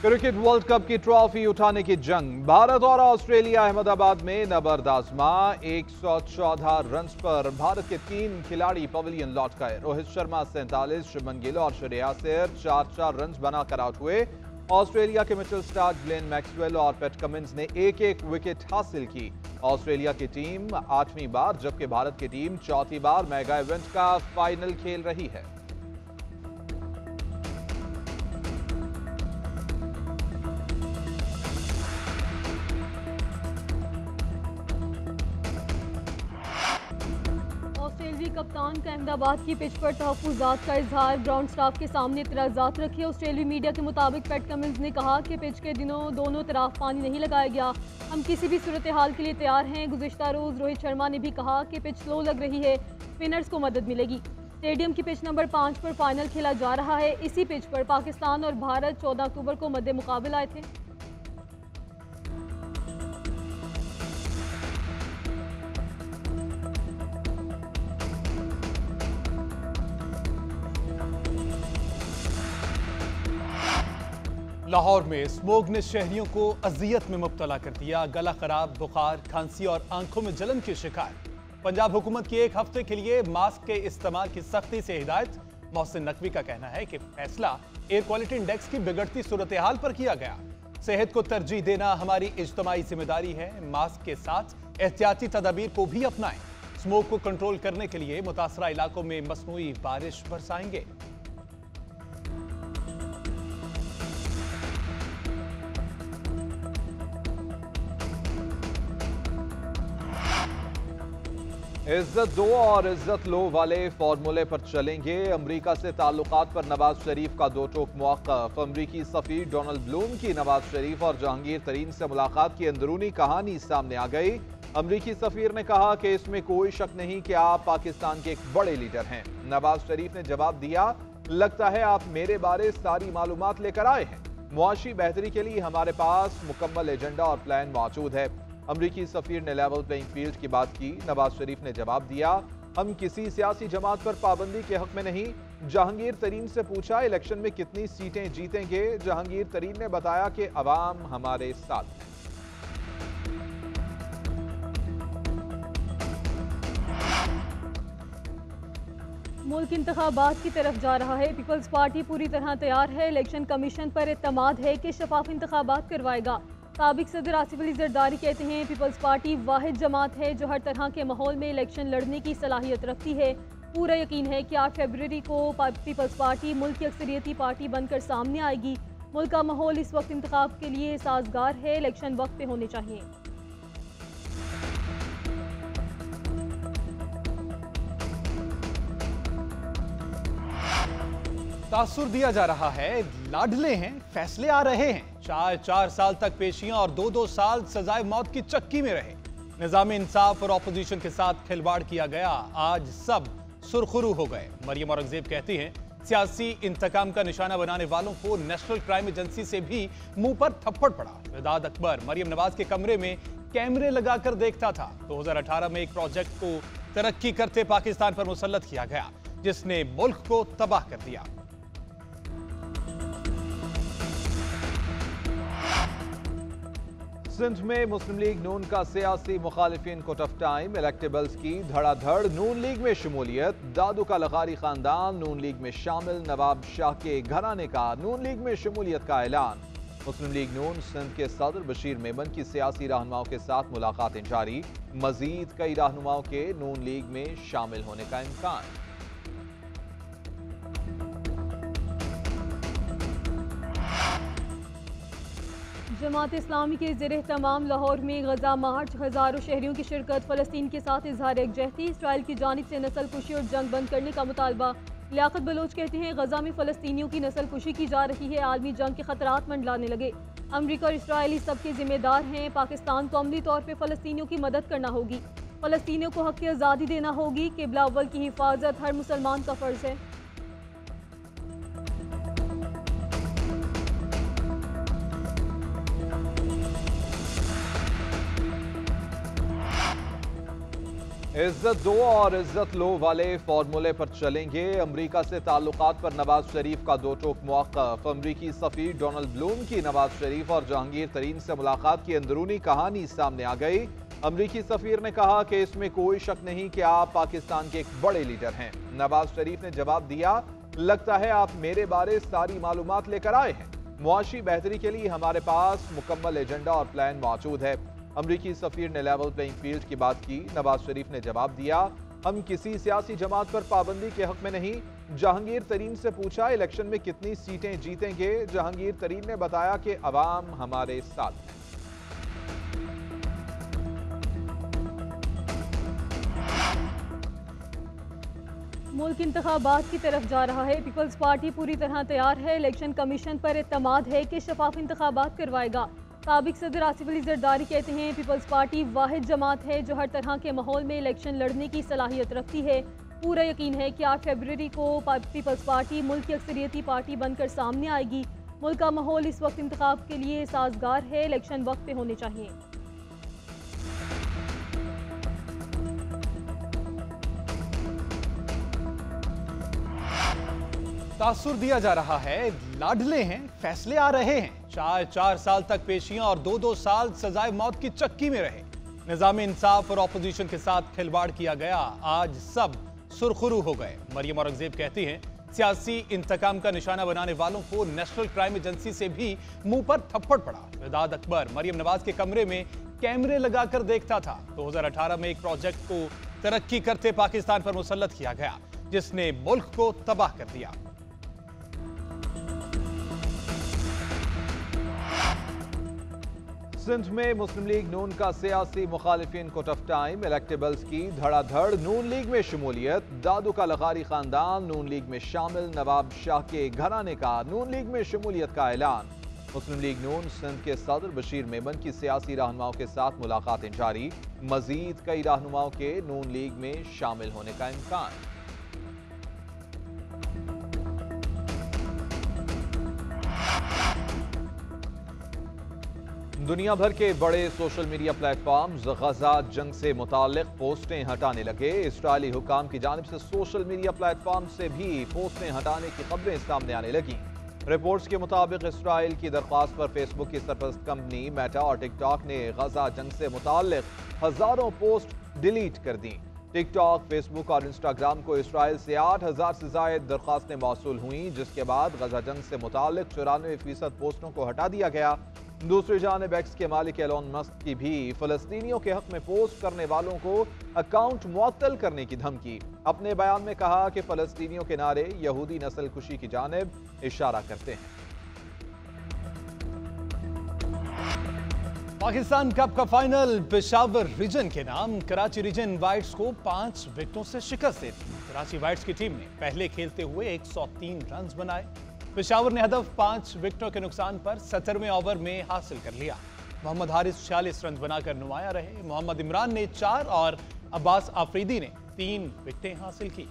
Cricket world cup की trophy उठाने की जंग, भारत और ऑस्ट्रेलिया अहमदाबाद में नबर्द आजमा। 114 रन्स पर भारत के 3 खिलाड़ी पवेलियन लौट गए। रोहित शर्मा 47, शुभमन गिल और श्रेयस अय्यर 4-4 रन्स बनाकर आउट हुए। ऑस्ट्रेलिया के मिचेल स्टार्क, ग्लेन मैक्सवेल और पैट कमिंस ने एक एक विकेट हासिल की। ऑस्ट्रेलिया की टीम 8वीं बार जबकि भारत की टीम 4थी बार मेगा इवेंट का फाइनल खेल रही है। ऑस्ट्रेलियाई कप्तान का अहमदाबाद की पिच पर तहफ्फुज़ात का इजहार, ग्राउंड स्टाफ के सामने इतराज़ात रखे। ऑस्ट्रेलियाई मीडिया के मुताबिक पैट कमिंस ने कहा कि पिच के दिनों दोनों तरफ पानी नहीं लगाया गया, हम किसी भी सूरत हाल के लिए तैयार हैं। गुज़िश्ता रोज़ रोहित शर्मा ने भी कहा कि पिच स्लो लग रही है, स्पिनर्स को मदद मिलेगी। स्टेडियम की पिच नंबर 5 पर फाइनल खेला जा रहा है। इसी पिच पर पाकिस्तान और भारत 14 अक्टूबर को मद्दे मुकाबला आए थे। लाहौर में स्मोग ने शहरियों को अजियत में मुब्तला कर दिया। गला खराब, बुखार, खांसी और आंखों में जलन की शिकायत। पंजाब हुकूमत की 1 हफ्ते के लिए मास्क के इस्तेमाल की सख्ती से हिदायत। मोहसिन नकवी का कहना है कि फैसला एयर क्वालिटी इंडेक्स की बिगड़ती सूरत हाल पर किया गया। सेहत को तरजीह देना हमारी इज्तिमाई जिम्मेदारी है। मास्क के साथ एहतियाती तदाबीर को भी अपनाएं। स्मोक को कंट्रोल करने के लिए मुतासरा इलाकों में मसनूई बारिश बरसाएंगे। इज्जत दो और इज्जत लो वाले फॉर्मूले पर चलेंगे। अमेरिका से ताल्लुकात पर नवाज शरीफ का दो टोक मौक़िफ़। अमेरिकी सफ़ीर डोनाल्ड ब्लूम की नवाज शरीफ और जहांगीर तरीन से मुलाकात की अंदरूनी कहानी सामने आ गई। अमेरिकी सफ़ीर ने कहा कि इसमें कोई शक नहीं कि आप पाकिस्तान के एक बड़े लीडर हैं। नवाज शरीफ ने जवाब दिया, लगता है आप मेरे बारे सारी मालूमात लेकर आए हैं। मुआशी बेहतरी के लिए हमारे पास मुकम्मल एजेंडा और प्लान मौजूद है। अमरीकी सफीर ने लेवल प्लेइंग फील्ड की बात की। नवाज शरीफ ने जवाब दिया, हम किसी सियासी जमात पर पाबंदी के हक में नहीं। जहांगीर तरीन से पूछा, इलेक्शन में कितनी सीटें जीतेंगे? जहांगीर तरीन ने बताया कि अवाम हमारे साथ है। मुल्क इंतखाबात की तरफ जा रहा है। पीपल्स पार्टी पूरी तरह तैयार है। इलेक्शन कमीशन पर एतमाद है कि शफाफ इंतखाबात करवाएगा। साबिक सदर आसिफ अली जरदारी कहते हैं, पीपल्स पार्टी वाहिद जमात है जो हर तरह के माहौल में इलेक्शन लड़ने की सलाहियत रखती है। पूरा यकीन है कि 8 फरवरी को पीपल्स पार्टी मुल्क की अक्सरियती पार्टी बनकर सामने आएगी। मुल्क का माहौल इस वक्त इंतखाब के लिए साजगार है। इलेक्शन वक्त पे होने चाहिए। तासुर दिया जा रहा है, लाडले हैं, फैसले आ रहे हैं। 4 साल तक पेशियां और 2 साल सजाए मौत की चक्की में रहे। निजाम इंसाफ और ऑपोजिशन के साथ खिलवाड़ किया गया। आज सब सुरखरू हो गए। मरियम औरंगजेब कहती हैं, सियासी इंतकाम का निशाना बनाने वालों को नेशनल क्राइम एजेंसी से भी मुंह पर थप्पड़ पड़ा। वेदाद अकबर मरियम नवाज के कमरे में कैमरे लगाकर देखता था। 2018 में एक प्रोजेक्ट को तरक्की करते पाकिस्तान पर मुसल्लत किया गया, जिसने मुल्क को तबाह कर दिया। सिंध में मुस्लिम लीग नून का सियासी मुखालिफिन को टफ टाइम। इलेक्टेबल्स की धड़ाधड़, नून लीग में शमूलियत। दादू का लखारी खानदान नून लीग में शामिल। नवाब शाह के घराने का नून लीग में शमूलियत का ऐलान। मुस्लिम लीग नून सिंध के सदर बशीर मेमन की सियासी रहनुमाओं के साथ मुलाकातें जारी। मजीद कई रहनुमाओं के नून लीग में शामिल होने का इम्कान। जमात इस्लामी के ज़ेर तमाम लाहौर में गजा मार्च, हज़ारों शहरियों की शिरकत। फ़लस्तीन के साथ इजहार एकजहती। इसराइल की जानिब से नस्ल कुशी और जंग बंद करने का मुतालबा। लियाकत बलोच कहते हैं, गजा में फ़लस्तीनियों की नस्ल कुशी की जा रही है। आलमी जंग के खतरात मंडलाने लगे। अमरीका और इसराइल सबके जिम्मेदार हैं। पाकिस्तान को अमली तौर पर फ़लस्तीनियों की मदद करना होगी। फ़लस्तीनियों को हक़ की आज़ादी देना होगी। क़िबला अव्वल की हिफाजत हर मुसलमान का फ़र्ज़ है। इज्जत दो और इज्जत लो वाले फॉर्मूले पर चलेंगे। अमेरिका से ताल्लुकात पर नवाज शरीफ का दो टोक मौक़िफ़। अमेरिकी सफ़ीर डोनाल्ड ब्लूम की नवाज शरीफ और जहांगीर तरीन से मुलाकात की अंदरूनी कहानी सामने आ गई। अमेरिकी सफ़ीर ने कहा कि इसमें कोई शक नहीं कि आप पाकिस्तान के एक बड़े लीडर हैं। नवाज शरीफ ने जवाब दिया, लगता है आप मेरे बारे सारी मालूमात लेकर आए हैं। मुआशी बेहतरी के लिए हमारे पास मुकम्मल एजेंडा और प्लान मौजूद है। अमरीकी सफ़ीर ने लेवल प्लेइंग फील्ड की बात की। नवाज शरीफ ने जवाब दिया, हम किसी सियासी जमात पर पाबंदी के हक में नहीं। जहांगीर तरीन से पूछा, इलेक्शन में कितनी सीटें जीतेंगे। जहांगीर तरीन ने बताया कि अवाम हमारे साथ है। मुल्क इंतखाबात की तरफ जा रहा है। पीपल्स पार्टी पूरी तरह तैयार है। इलेक्शन कमीशन पर एतमाद है कि शफाफ इंतखाबात करवाएगा। साबिक सदर आसिफ अली जरदारी कहते हैं, पीपल्स पार्टी वाहिद जमात है जो हर तरह के माहौल में इलेक्शन लड़ने की सलाहियत रखती है। पूरा यकीन है कि 8 फरवरी को पीपल्स पार्टी मुल्क की अक्सरियती पार्टी बनकर सामने आएगी। मुल्क का माहौल इस वक्त इंतखाब के लिए साजगार है। इलेक्शन वक्त पे होने चाहिए। तासुर दिया जा रहा है, लाडले हैं, फैसले आ रहे हैं। 4 साल तक पेशियां और 2 साल सजाए मौत की चक्की में रहे। निजाम इंसाफ और ऑपोजिशन के साथ खिलवाड़ किया गया। आज सब सुरखरू हो गए। मरियम औरंगजेब कहती हैं, सियासी इंतकाम का निशाना बनाने वालों को नेशनल क्राइम एजेंसी से भी मुंह पर थप्पड़ पड़ा। वेदाद अकबर मरियम नवाज के कमरे में कैमरे लगाकर देखता था। 2018 में एक प्रोजेक्ट को तरक्की करते पाकिस्तान पर मुसल्लत किया गया, जिसने मुल्क को तबाह कर दिया। सिंध में मुस्लिम लीग नून का सियासी मुखालिफिन को टफ टाइम। इलेक्टेबल्स की धड़ाधड़। नून लीग में शमूलियत। दादू का लखारी खानदान नून लीग में शामिल। नवाब शाह के घराने का नून लीग में शमूलियत का ऐलान। मुस्लिम लीग नून सिंध के सदर बशीर मेमन की सियासी रहनुमाओं के साथ मुलाकातें जारी। मजीद कई रहनुमाओं के नून लीग में शामिल होने का इम्कान। दुनिया भर के बड़े सोशल मीडिया प्लेटफॉर्म्स गजा जंग से मुताल्लिक पोस्टें हटाने लगे। इस्राइली हुकाम की जानिब से सोशल मीडिया प्लेटफॉर्म से भी पोस्टें हटाने की खबरें सामने आने लगी। रिपोर्ट्स के मुताबिक इसराइल की दरख्वास्त पर फेसबुक की सरपरस्त कंपनी मेटा और टिकटॉक ने गजा जंग से मुताल्लिक हजारों पोस्ट डिलीट कर दी। टिकटॉक, फेसबुक और इंस्टाग्राम को इसराइल से 8000 से ज्यादा दरख्वास्तें मौसूल हुई, जिसके बाद गजा जंग से मुताल्लिक 94% पोस्टों को हटा दिया गया। दूसरी जानिब एक्स के मालिक एलोन मस्क की भी फलस्तीनियों के हक में पोस्ट करने वालों को अकाउंट मुअत्तल करने की धमकी। अपने बयान में कहा कि फलस्तीनियों के नारे यहूदी नस्ल कुशी की जानिब इशारा करते हैं। पाकिस्तान कप का फाइनल पेशावर रीजन के नाम। कराची रीजन वाइट्स को 5 विकेटों से शिकस्त दे दी। कराची वाइट्स की टीम ने पहले खेलते हुए 103 रन बनाए। पेशावर ने हदफ 5 विकेटों के नुकसान पर 17वें ओवर में हासिल कर लिया। मोहम्मद हारिस 46 रन बनाकर नुमाया रहे। मोहम्मद इमरान ने 4 और अब्बास आफरीदी ने 3 विकेटें हासिल की।